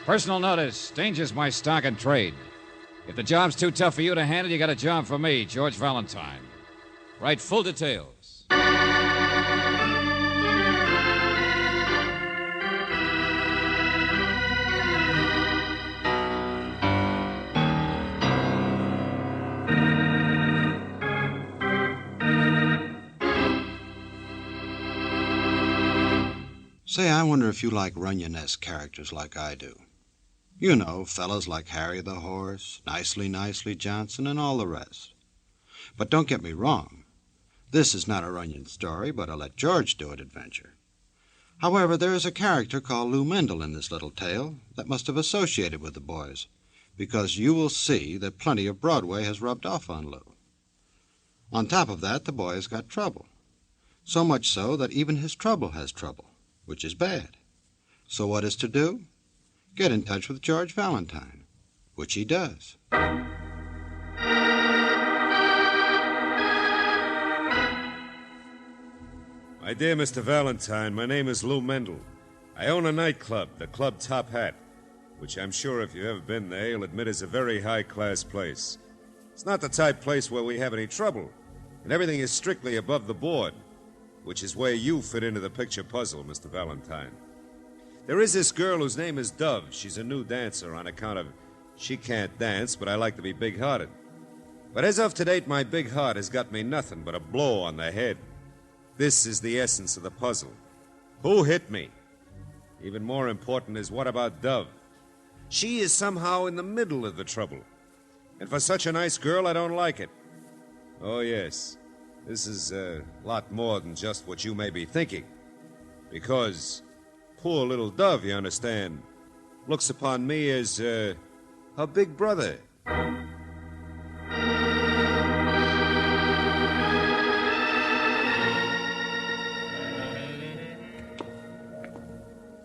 Personal notice. Danger's my stock and trade. If the job's too tough for you to handle, you got a job for me, George Valentine. Write full details. Say, I wonder if you like Runyon-esque characters like I do. You know, fellas like Harry the Horse, Nicely Johnson, and all the rest. But don't get me wrong. This is not a Runyon story, but a Let George Do It adventure. However, there is a character called Lou Mendel in this little tale that must have associated with the boys, because you will see that plenty of Broadway has rubbed off on Lou. On top of that, the boy has got trouble. So much so that even his trouble has trouble, which is bad. So what is to do? Get in touch with George Valentine, which he does. My dear Mr. Valentine, my name is Lou Mendel. I own a nightclub, the Club Top Hat, which I'm sure if you've ever been there, you'll admit is a very high-class place. It's not the type place where we have any trouble, and everything is strictly above the board, which is where you fit into the picture puzzle, Mr. Valentine. There is this girl whose name is Dove. She's a new dancer on account of she can't dance, but I like to be big-hearted. But as of to date, my big heart has got me nothing but a blow on the head. This is the essence of the puzzle. Who hit me? Even more important is, what about Dove? She is somehow in the middle of the trouble. And for such a nice girl, I don't like it. Oh, yes. This is a lot more than just what you may be thinking. Because poor little Dove, you understand, looks upon me as her big brother.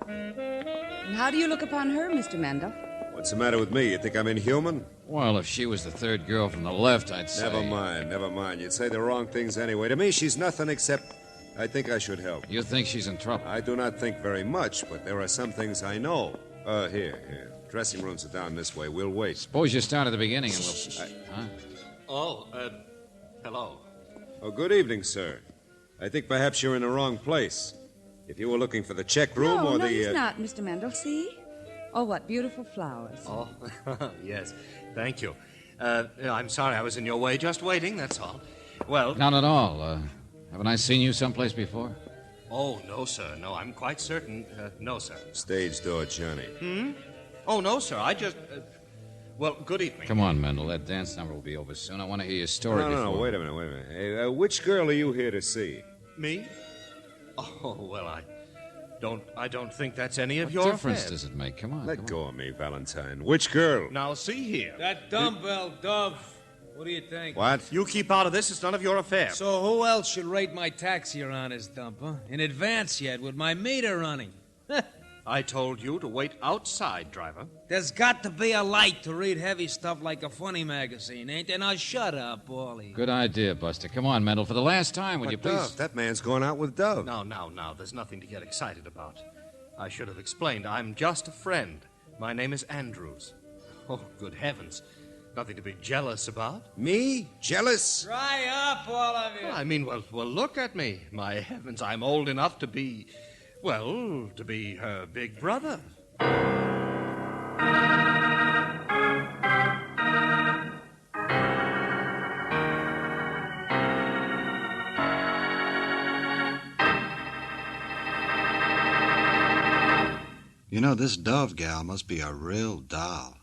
And how do you look upon her, Mr. Mendel? What's the matter with me? You think I'm inhuman? Well, if she was the third girl from the left, I'd say... Never mind. You'd say the wrong things anyway. To me, she's nothing except I think I should help. You think she's in trouble? I do not think very much, but there are some things I know. Here. Dressing rooms are down this way. We'll wait. Suppose you start at the beginning and we'll... Hello. Oh, good evening, sir. I think perhaps you're in the wrong place. If you were looking for the check room No, or the... he's not, Mr. Mendel. See? Oh, what beautiful flowers. Oh, yes. Thank you. I'm sorry I was in your way. Just waiting, that's all. Well... Not at all. Haven't I seen you someplace before? Oh, no, sir. No, I'm quite certain. No, sir. Stage door, Johnny. Oh, no, sir. I just... well, good evening. Come on, Mendel. That dance number will be over soon. I want to hear your story before... No, wait a minute. Hey, which girl are you here to see? Me? Oh, well, I don't think that's any of your What difference affair. does it make? Come on. Let go of me, Valentine. Which girl? Now, see here. That dumbbell, Dove. What do you think? What? You keep out of this. It's none of your affair. So who else should rate my taxi around this dump, huh? In advance yet, with my meter running. I told you to wait outside, driver. There's got to be a light to read heavy stuff like a funny magazine, ain't there? Now shut up, Paulie. Good idea, Buster. Come on, Mendel. For the last time, would you please... Dove? That man's going out with Dove. Now. There's nothing to get excited about. I should have explained. I'm just a friend. My name is Andrews. Oh, good heavens. Nothing to be jealous about. Me? Jealous? Dry up, all of you. I mean, well, look at me. My heavens, I'm old enough to be... well, to be her big brother. You know, this Dove gal must be a real doll.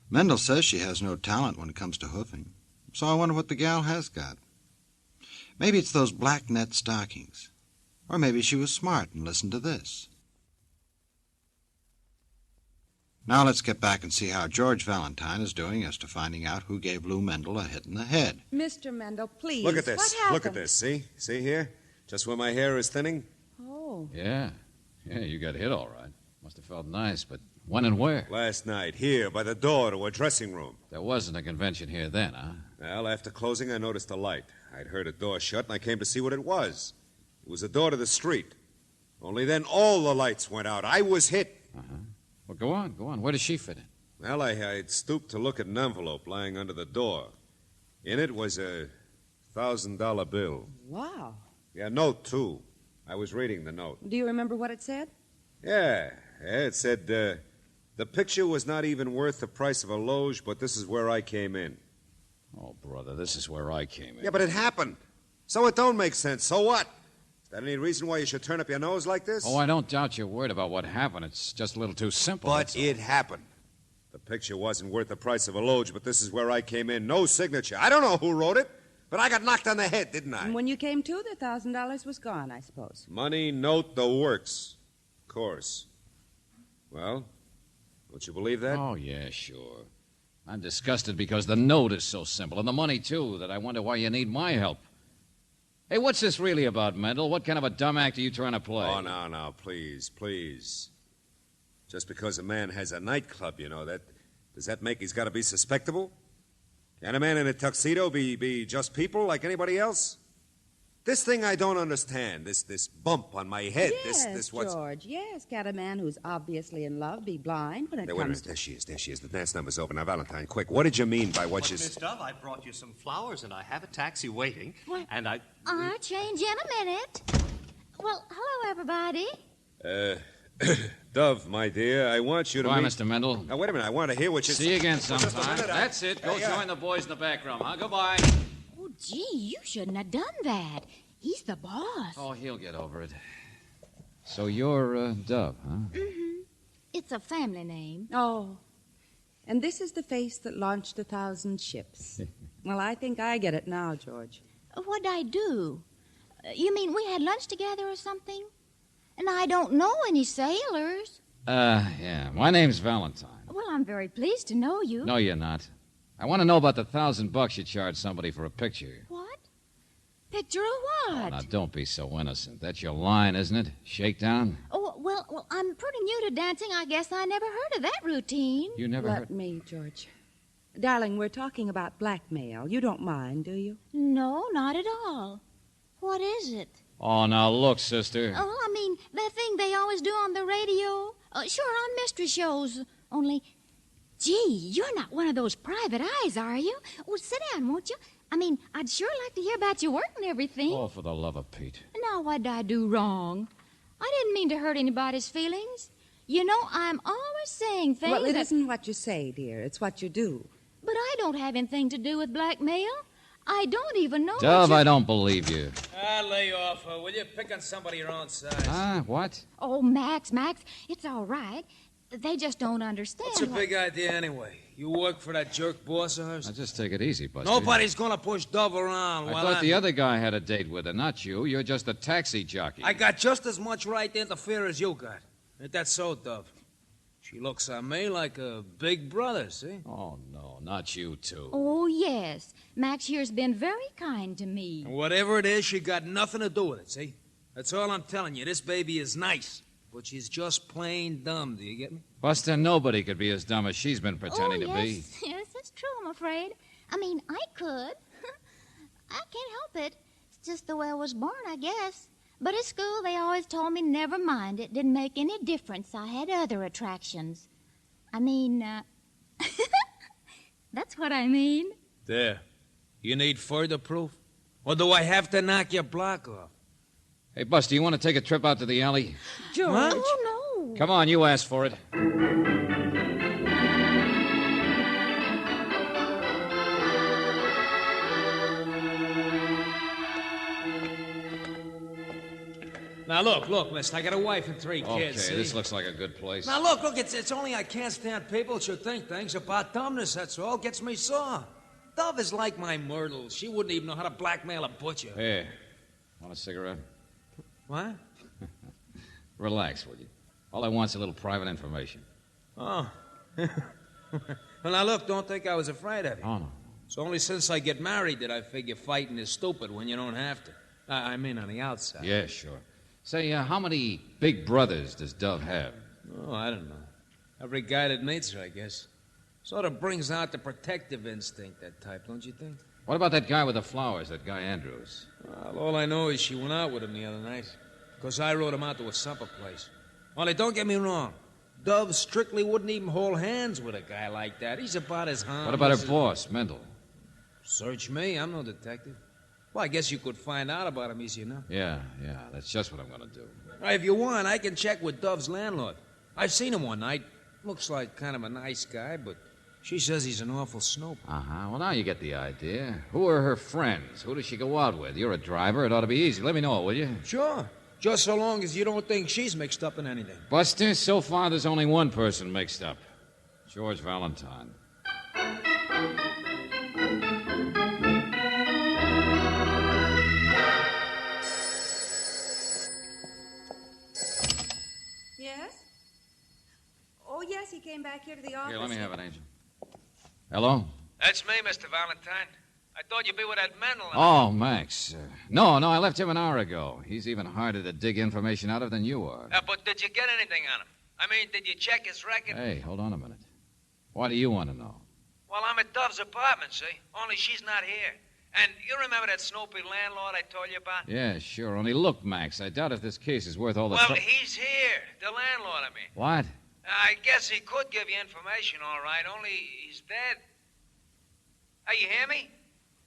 Mendel says she has no talent when it comes to hoofing, so I wonder what the gal has got. Maybe it's those black net stockings. Or maybe she was smart and listened to this. Now let's get back and see how George Valentine is doing as to finding out who gave Lou Mendel a hit in the head. Mr. Mendel, please. Look at this. What happened? Look at this. See? See here? Just where my hair is thinning? Oh. Yeah, you got hit all right. Must have felt nice, but when and where? Last night, here, by the door to a dressing room. There wasn't a convention here then, huh? Well, after closing, I noticed a light. I'd heard a door shut, and I came to see what it was. It was a door to the street. Only then all the lights went out. I was hit. Uh-huh. Well, Go on. Where does she fit in? Well, I'd stooped to look at an envelope lying under the door. In it was a $1,000 bill. Wow. Yeah, note, too. I was reading the note. Do you remember what it said? Yeah, it said, the picture was not even worth the price of a loge, but this is where I came in. Oh, brother, this is where I came in. Yeah, but it happened. So it don't make sense. So what? Is that any reason why you should turn up your nose like this? Oh, I don't doubt your word about what happened. It's just a little too simple. But it happened. The picture wasn't worth the price of a loge, but this is where I came in. No signature. I don't know who wrote it, but I got knocked on the head, didn't I? And when you came to, the $1,000 was gone, I suppose. Money, note, the works. Of course. Well, don't you believe that? Oh, yeah, sure. I'm disgusted because the note is so simple, and the money, too, that I wonder why you need my help. Hey, what's this really about, Mendel? What kind of a dumb act are you trying to play? Oh, no, please. Just because a man has a nightclub, does that make he's got to be suspectable? Can a man in a tuxedo be just people like anybody else? This thing I don't understand, this bump on my head, Yes, this what's... George, yes. Can a man who's obviously in love be blind when it Wait a comes minute, to... there she is. The dance number's over. Now, Valentine, quick, what did you mean by what you... Miss Dove, I brought you some flowers, and I have a taxi waiting. What? And I... I'll change in a minute. Well, hello, everybody. Dove, my dear, I want you to Bye, meet... Mr. Mendel. Now, wait a minute, I want to hear what you... See you again Just a sometime. minute, That's it. Go Yeah. join the boys in the back room, huh? Goodbye. Oh, gee, you shouldn't have done that. He's the boss. Oh, he'll get over it. So you're Dove, huh? Mm-hmm. It's a family name. Oh, and this is the face that launched 1,000 ships. Well, I think I get it now, George. What'd I do? You mean we had lunch together or something? And I don't know any sailors. Yeah. My name's Valentine. Well, I'm very pleased to know you. No, you're not. I want to know about the $1,000 you charged somebody for a picture. What? Picture of Oh, what? now, don't be so innocent. That's your line, isn't it? Shakedown? Oh, well, I'm pretty new to dancing. I guess I never heard of that routine. You never Let heard... me, George. Darling, we're talking about blackmail. You don't mind, do you? No, not at all. What is it? Oh, now, look, sister. Oh, I mean, that thing they always do on the radio. Sure, on mystery shows. Only, gee, you're not one of those private eyes, are you? Well, sit down, won't you? I mean, I'd sure like to hear about your work and everything. Oh, for the love of Pete. Now, what'd I do wrong? I didn't mean to hurt anybody's feelings. You know, I'm always saying things Well, it that... isn't what you say, dear. It's what you do. But I don't have anything to do with blackmail. I don't even know Dove, what you... I don't believe you. Lay off, will you? Pick on somebody your own size. Ah, what? Oh, Max, it's all right. They just don't understand. What's your big idea anyway? You work for that jerk boss of hers? Now, just take it easy, Buster. Nobody's gonna push Dove around. I while thought I'm... the other guy had a date with her, not you. You're just a taxi jockey. I got just as much right to interfere as you got. Ain't that so, Dove? She looks on me like a big brother, see? Oh, no, not you, too. Oh, yes. Max here's been very kind to me. And whatever it is, she got nothing to do with it, see? That's all I'm telling you. This baby is nice, but she's just plain dumb. Do you get me? Buster, nobody could be as dumb as she's been pretending to be. Yes, that's true, I'm afraid. I mean, I could. I can't help it. It's just the way I was born, I guess. But at school, they always told me never mind. It didn't make any difference. I had other attractions. I mean, that's what I mean. There. You need further proof? Or do I have to knock your block off? Hey, Buster, you want to take a trip out to the alley? George! What? Oh, no. Come on, you asked for it. Now, look, mister. I got a wife and 3 Okay, kids, see? this looks like a good place. Now, look, it's only I can't stand people should think things about dumbness, that's all. Gets me sore. Dove is like my Myrtle. She wouldn't even know how to blackmail a butcher. Hey, want a cigarette? What? Relax, will you? All I want's a little private information. Oh. Well, now, look, don't think I was afraid of you. Oh, no. It's only since I get married that I figure fighting is stupid when you don't have to. I mean, on the outside. Yeah, sure. Say, how many big brothers does Dove have? Oh, I don't know. Every guy that meets her, I guess. Sort of brings out the protective instinct, that type, don't you think? What about that guy with the flowers, that guy Andrews? Well, all I know is she went out with him the other night. Because I rode him out to a supper place. Only don't get me wrong. Dove strictly wouldn't even hold hands with a guy like that. He's about as harmless. What about her boss, Mendel? Search me. I'm no detective. Well, I guess you could find out about him easy enough. Yeah, that's just what I'm going to do. If you want, I can check with Dove's landlord. I've seen him one night. Looks like kind of a nice guy, but she says he's an awful snoop. Uh-huh. Well, now you get the idea. Who are her friends? Who does she go out with? You're a driver. It ought to be easy. Let me know, will you? Sure. Just so long as you don't think she's mixed up in anything. Buster, so far there's only one person mixed up. George Valentine. Yes? Oh, yes, he came back here to the office. Here, let me have it, Angel. Hello? That's me, Mr. Valentine. I thought you'd be with that Mendel. Oh, Max. No, I left him an hour ago. He's even harder to dig information out of than you are. But did you get anything on him? I mean, did you check his record? Hey, hold on a minute. Why do you want to know? Well, I'm at Dove's apartment, see? Only she's not here. And you remember that snoopy landlord I told you about? Yeah, sure. Only look, Max, I doubt if this case is worth all the... Well, he's here. The landlord, I mean. What? I guess he could give you information, all right, only he's dead. Hey, you hear me?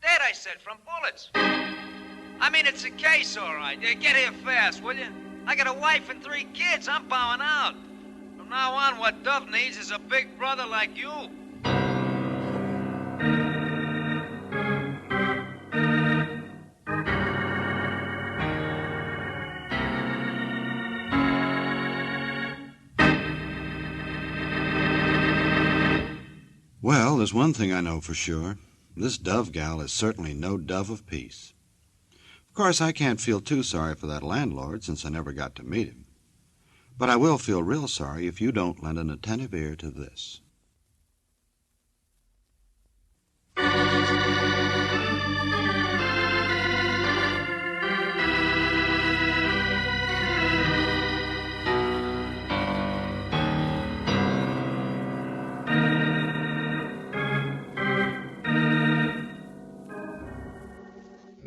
Dead, I said, from bullets. I mean, it's a case, all right. Get here fast, will you? I got a wife and 3 kids. I'm bowing out. From now on, what Dove needs is a big brother like you. Well, there's one thing I know for sure. This Dove gal is certainly no dove of peace. Of course, I can't feel too sorry for that landlord since I never got to meet him. But I will feel real sorry if you don't lend an attentive ear to this.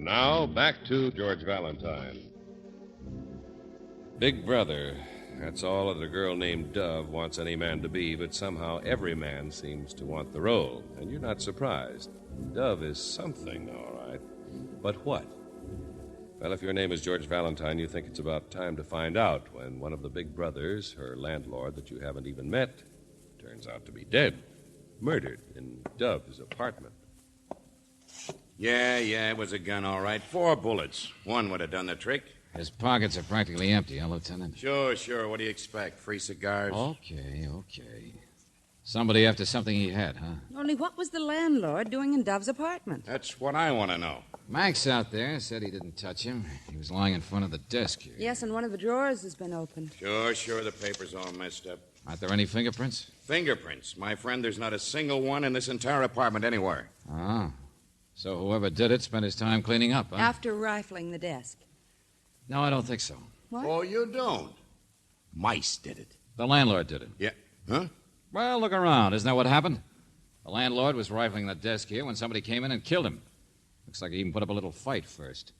Now, back to George Valentine. Big brother. That's all that a girl named Dove wants any man to be, but somehow every man seems to want the role. And you're not surprised. Dove is something, all right. But what? Well, if your name is George Valentine, you think it's about time to find out when one of the big brothers, her landlord that you haven't even met, turns out to be dead. Murdered in Dove's apartment. Yeah, it was a gun, all right. 4 bullets. One would have done the trick. His pockets are practically empty, huh, Lieutenant? Sure. What do you expect? Free cigars? Okay. Somebody after something he had, huh? Only what was the landlord doing in Dove's apartment? That's what I want to know. Max out there said he didn't touch him. He was lying in front of the desk here. Yes, and one of the drawers has been opened. Sure. The paper's all messed up. Aren't there any fingerprints? Fingerprints. My friend, there's not a single one in this entire apartment anywhere. Oh. So whoever did it spent his time cleaning up, huh? After rifling the desk. No, I don't think so. What? Oh, you don't? Mice did it. The landlord did it. Yeah. Huh? Well, look around. Isn't that what happened? The landlord was rifling the desk here when somebody came in and killed him. Looks like he even put up a little fight first.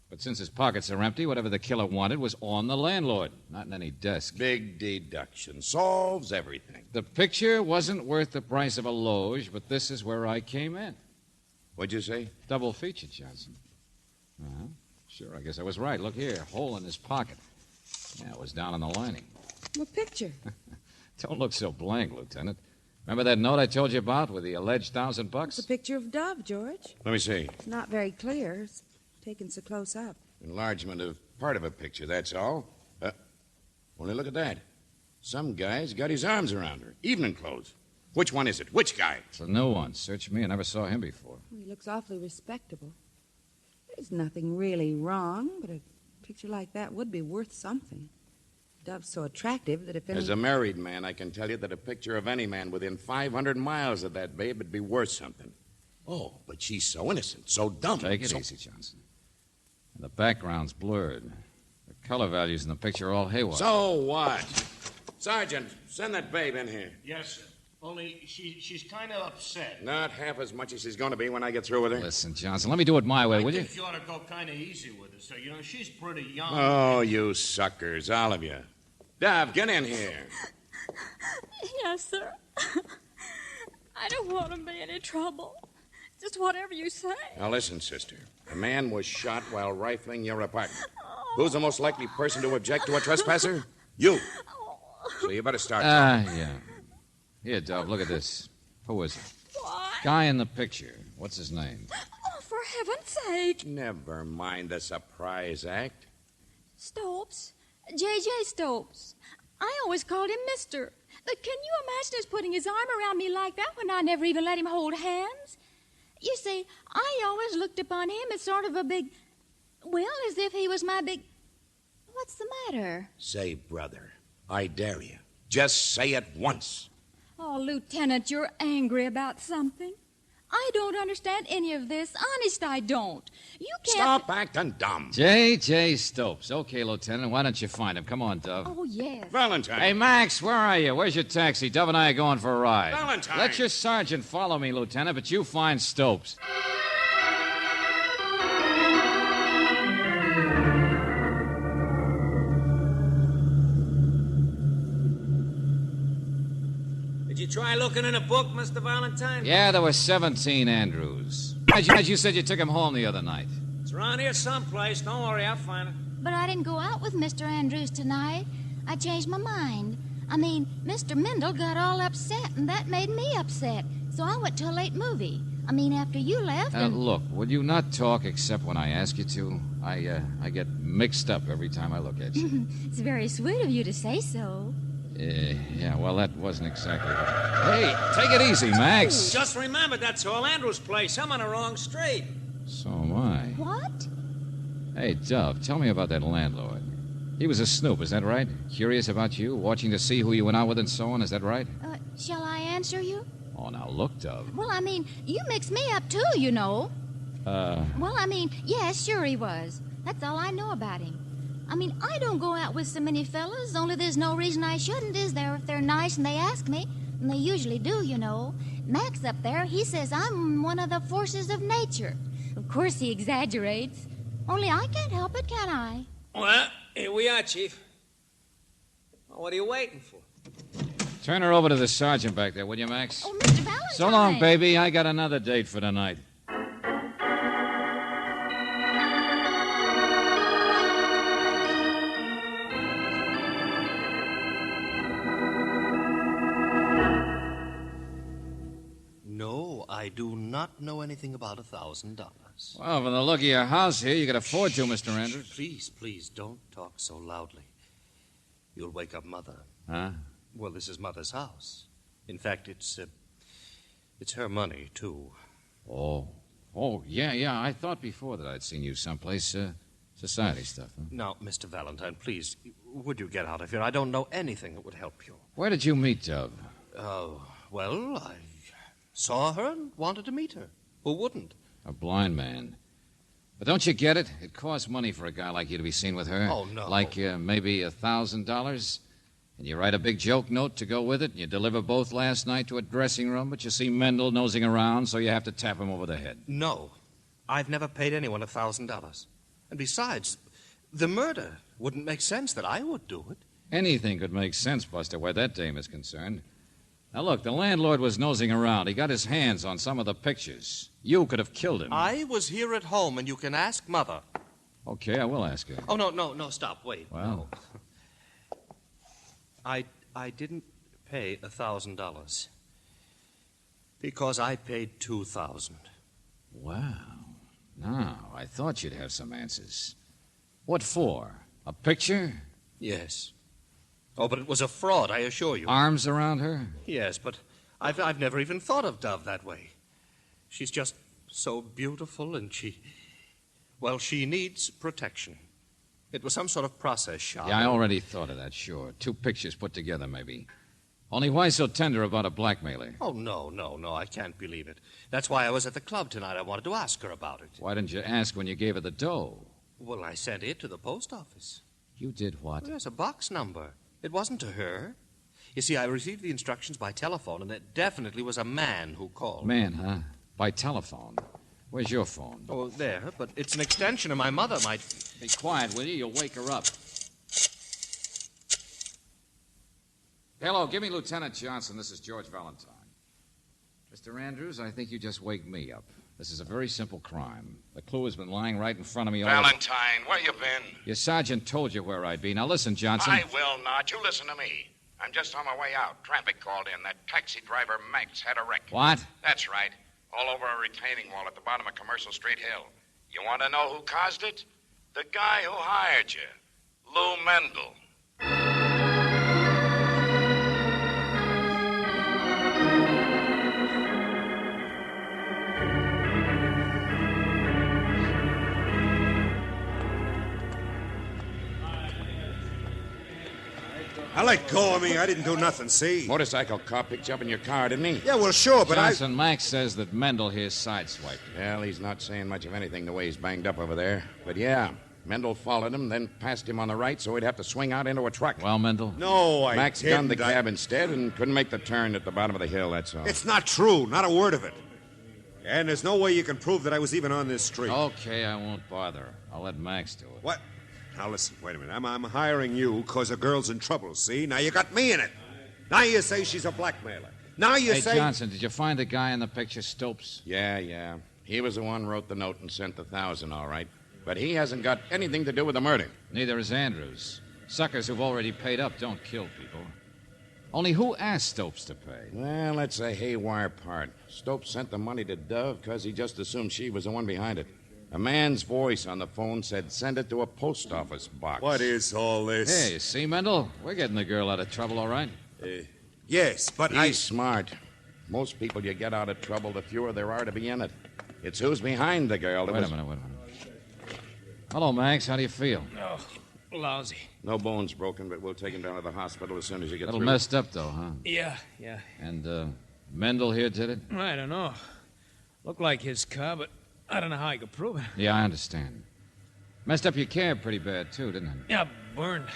But since his pockets are empty, whatever the killer wanted was on the landlord, not in any desk. Big deduction. Solves everything. The picture wasn't worth the price of a loge, but this is where I came in. What'd you say? Double feature, Johnson. Uh-huh. Sure, I guess I was right. Look here, hole in his pocket. Yeah, it was down on the lining. What picture? Don't look so blank, Lieutenant. Remember that note I told you about with the alleged $1,000? It's a picture of Dove, George. Let me see. It's not very clear. It's taken so close up. Enlargement of part of a picture, that's all. Only look at that. Some guy's got his arms around her. Evening clothes. Which one is it? Which guy? It's a new one. Search me. I never saw him before. He looks awfully respectable. There's nothing really wrong, but a picture like that would be worth something. Dove's so attractive that if any... As a married man, I can tell you that a picture of any man within 500 miles of that babe would be worth something. Oh, but she's so innocent, so dumb. Take it easy, Johnson. And the background's blurred. The color values in the picture are all haywire. So what? Sergeant, send that babe in here. Yes, sir. Only she's kind of upset. Not half as much as she's going to be when I get through with her. Listen, Johnson, let me do it my way, will you? I think you ought to go kind of easy with her, sir. You know, she's pretty young. Oh, you suckers, all of you. Dove, get in here. Yes, sir. I don't want to be any trouble. Just whatever you say. Now listen, sister. A man was shot while rifling your apartment. Who's the most likely person to object to a trespasser? You. So you better start talking. Yeah. Here, Dove, look at this. Who is it? Why? Guy in the picture. What's his name? Oh, for heaven's sake. Never mind the surprise act. Stopes. J.J. Stopes. I always called him Mister. But can you imagine his putting his arm around me like that when I never even let him hold hands? You see, I always looked upon him as sort of a big... Well, as if he was my big... What's the matter? Say, brother, I dare you. Just say it once. Oh, Lieutenant, you're angry about something. I don't understand any of this. Honest, I don't. You can't... Stop acting dumb. J.J. Stopes. Okay, Lieutenant, why don't you find him? Come on, Dove. Oh, yes. Valentine. Hey, Max, where are you? Where's your taxi? Dove and I are going for a ride. Valentine. Let your sergeant follow me, Lieutenant, but you find Stopes. Did you try looking in a book, Mr. Valentine? Yeah, there were 17 Andrews. As you said you took him home the other night. It's around here someplace. Don't worry, I'll find it. But I didn't go out with Mr. Andrews tonight. I changed my mind. I mean, Mr. Mendel got all upset, and that made me upset. So I went to a late movie. I mean, after you left and... Look, would you not talk except when I ask you to? I get mixed up every time I look at you. It's very sweet of you to say so. Yeah, well, that wasn't exactly what... Hey, take it easy, Max. Just remember, that's all Andrew's place. I'm on the wrong street. So am I. What? Hey, Dove, tell me about that landlord. He was a snoop, is that right? Curious about you, watching to see who you went out with and so on, is that right? Shall I answer you? Oh, now look, Dove. Well, I mean, you mixed me up too, you know. Well, I mean, yes, sure he was. That's all I know about him. I mean, I don't go out with so many fellas, only there's no reason I shouldn't, is there, if they're nice and they ask me? And they usually do, you know. Max up there, he says I'm one of the forces of nature. Of course he exaggerates. Only I can't help it, can I? Well, here we are, Chief. Well, what are you waiting for? Turn her over to the sergeant back there, will you, Max? Oh, Mr. Valentine. So long, baby. I got another date for tonight. No, I do not know anything about $1,000. Well, from the look of your house here, you can afford to, Mr. Andrews. Please, don't talk so loudly. You'll wake up Mother. Huh? Well, this is Mother's house. In fact, it's her money, too. Oh, yeah. I thought before that I'd seen you someplace. Society stuff, huh? Now, Mr. Valentine, please, would you get out of here? I don't know anything that would help you. Where did you meet Dove? Well, I saw her and wanted to meet her. Who wouldn't? A blind man. But don't you get it? It costs money for a guy like you to be seen with her. Oh, no. Like maybe $1,000. And you write a big joke note to go with it, and you deliver both last night to a dressing room, but you see Mendel nosing around, so you have to tap him over the head. No. I've never paid anyone $1,000. And besides, the murder wouldn't make sense that I would do it. Anything could make sense, Buster, where that dame is concerned. Now, look, the landlord was nosing around. He got his hands on some of the pictures. You could have killed him. I was here at home, and you can ask Mother. Okay, I will ask her. Oh, no, stop, wait. Well. No. I didn't pay $1,000 because I paid $2,000. Wow. Now, I thought you'd have some answers. What for? A picture? Yes. Oh, but it was a fraud, I assure you. Arms around her? Yes, but I've never even thought of Dove that way. She's just so beautiful, and she needs protection. It was some sort of process shot. Yeah, I already thought of that, sure. 2 pictures put together, maybe. Only why so tender about a blackmailer? Oh, no, I can't believe it. That's why I was at the club tonight. I wanted to ask her about it. Why didn't you ask when you gave her the dough? Well, I sent it to the post office. You did what? There's a box number. It wasn't to her. You see, I received the instructions by telephone, and it definitely was a man who called. Man, huh? By telephone. Where's your phone? Oh, there, but it's an extension, and my mother might... Be quiet, will you? You'll wake her up. Hello, give me Lieutenant Johnson. This is George Valentine. Mr. Andrews, I think you just wake me up. This is a very simple crime. The clue has been lying right in front of me all Valentine, where you been? Your sergeant told you where I'd be. Now listen, Johnson. I will not. You listen to me. I'm just on my way out. Traffic called in. That taxi driver, Max, had a wreck. What? That's right. All over a retaining wall at the bottom of Commercial Street Hill. You want to know who caused it? The guy who hired you, Lou Mendel. I let go of me. I didn't do nothing, see? Motorcycle cop picked you up in your car, didn't he? Yeah, well, sure, but Johnson, Max says that Mendel here sideswiped you. Well, he's not saying much of anything the way he's banged up over there. But yeah, Mendel followed him, then passed him on the right so he'd have to swing out into a truck. Well, Mendel? No, I Max didn't. gunned the cab instead and couldn't make the turn at the bottom of the hill, that's all. It's not true. Not a word of it. And there's no way you can prove that I was even on this street. Okay, I won't bother. I'll let Max do it. What? Now, listen, wait a minute. I'm hiring you because a girl's in trouble, see? Now you got me in it. Now you say she's a blackmailer. Now you Hey, say... Johnson, did you find the guy in the picture, Stopes? Yeah. He was the one who wrote the note and sent the 1,000, all right. But he hasn't got anything to do with the murder. Neither is Andrews. Suckers who've already paid up don't kill people. Only who asked Stopes to pay? Well, that's a haywire part. Stopes sent the money to Dove because he just assumed she was the one behind it. A man's voice on the phone said send it to a post office box. What is all this? Hey, you see, Mendel? We're getting the girl out of trouble, all right? Yes, but He's smart. Most people you get out of trouble, the fewer there are to be in it. It's who's behind the girl. Wait a minute. Hello, Max. How do you feel? Oh, lousy. No bones broken, but we'll take him down to the hospital as soon as you get A little through. messed up, though, huh? Yeah. And, Mendel here did it? I don't know. Looked like his car, but I don't know how I could prove it. Yeah, I understand. Messed up your cab pretty bad, too, didn't it? Yeah, burned.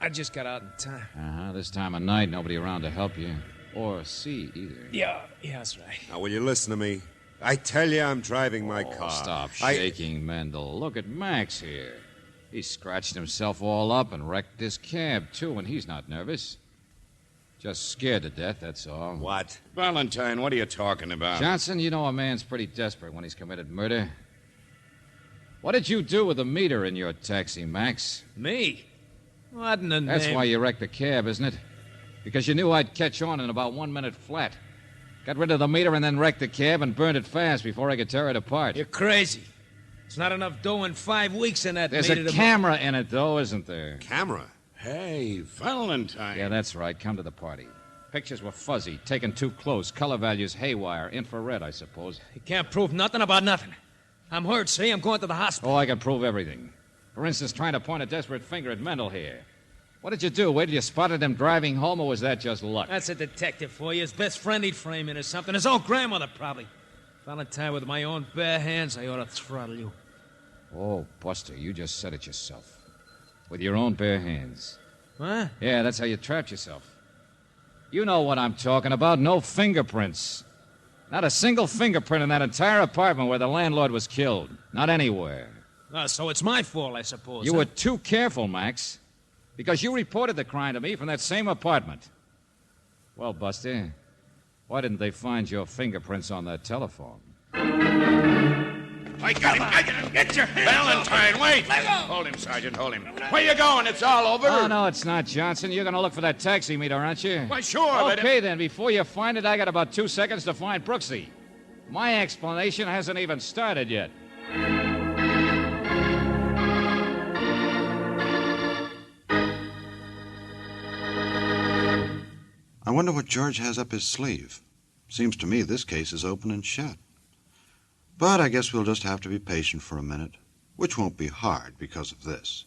I just got out in time. Uh-huh. This time of night, nobody around to help you. Or see, either. Yeah, that's right. Now, will you listen to me? I tell you, I'm driving my car. Stop shaking, Mendel. Look at Max here. He scratched himself all up and wrecked his cab, too, and he's not nervous. Just scared to death, that's all. What? Valentine, what are you talking about? Johnson, you know a man's pretty desperate when he's committed murder. What did you do with the meter in your taxi, Max? Me? What in the name? That's why you wrecked the cab, isn't it? Because you knew I'd catch on in about 1 minute flat. Got rid of the meter and then wrecked the cab and burned it fast before I could tear it apart. You're crazy. It's not enough dough in 5 weeks in that There's meter a camera in it, though, isn't there? Camera? Hey, Valentine. Yeah, that's right. Come to the party. Pictures were fuzzy, taken too close, color values haywire, infrared, I suppose. You can't prove nothing about nothing. I'm hurt, see? I'm going to the hospital. Oh, I can prove everything. For instance, trying to point a desperate finger at Mendel here. What did you do? Wait till you spotted him driving home, or was that just luck? That's a detective for you. His best friend he'd frame in or something. His own grandmother, probably. Valentine, with my own bare hands, I ought to throttle you. Oh, Buster, you just said it yourself. With your own bare hands. What? Yeah, that's how you trapped yourself. You know what I'm talking about. No fingerprints. Not a single fingerprint in that entire apartment where the landlord was killed. Not anywhere. So it's my fault, I suppose. You were too careful, Max. Because you reported the crime to me from that same apartment. Well, Buster, why didn't they find your fingerprints on that telephone? I got him. Get your hands Valentine, wait. Let go. Hold him, Sergeant, hold him. Where you going? It's all over. Oh, no, it's not, Johnson. You're going to look for that taxi meter, aren't you? Why, sure, but... Okay, then. Before you find it, I got about 2 seconds to find Brooksy. My explanation hasn't even started yet. I wonder what George has up his sleeve. Seems to me this case is open and shut. But I guess we'll just have to be patient for a minute, which won't be hard because of this.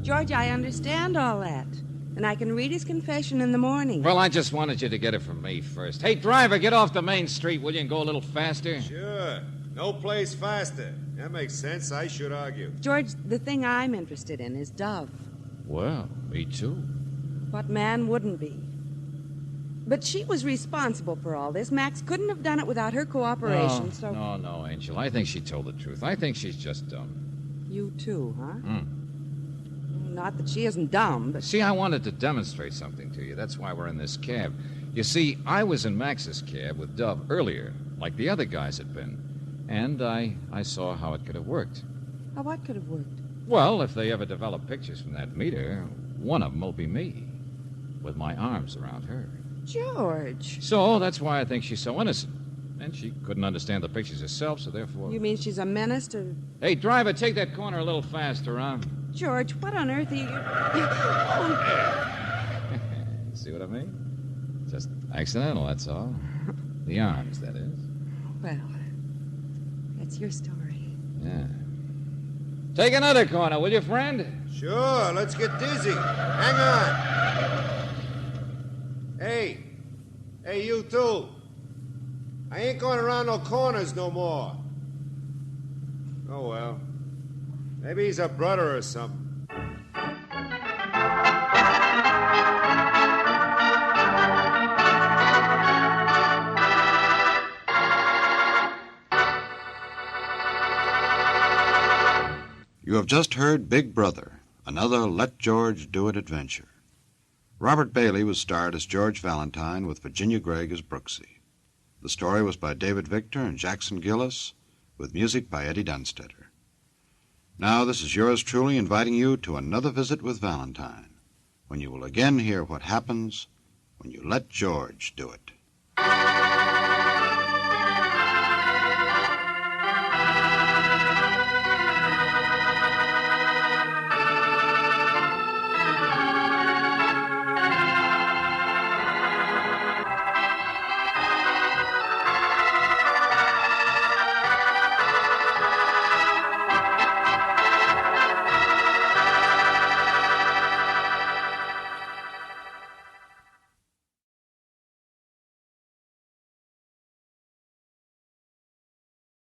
George, I understand all that. And I can read his confession in the morning. Well, I just wanted you to get it from me first. Hey, driver, get off the main street, will you, and go a little faster? Sure. No place faster. That makes sense. I should argue. George, the thing I'm interested in is Dove. Well, me too. What man wouldn't be? But she was responsible for all this. Max couldn't have done it without her cooperation, so... No, Angel. I think she told the truth. I think she's just dumb. You too, huh? Not that she isn't dumb, but... See, I wanted to demonstrate something to you. That's why we're in this cab. You see, I was in Max's cab with Dove earlier, like the other guys had been. And I saw how it could have worked. How what could have worked? Well, if they ever develop pictures from that meter, one of them will be me, with my arms around her. George. So that's why I think she's so innocent. And she couldn't understand the pictures herself, so therefore... You mean she's a menace to... Hey, driver, take that corner a little faster, huh? George, what on earth are you... See what I mean? Just accidental, that's all. The arms, that is. Well, that's your story. Yeah. Take another corner, will you, friend? Sure, let's get dizzy. Hang on. Hey, you two. I ain't going around no corners no more. Oh, well. Maybe he's a brother or something. You have just heard Big Brother, another Let George Do It adventure. Robert Bailey was starred as George Valentine with Virginia Gregg as Brooksy. The story was by David Victor and Jackson Gillis, with music by Eddie Dunstetter. Now, this is yours truly inviting you to another visit with Valentine, when you will again hear what happens when you let George do it.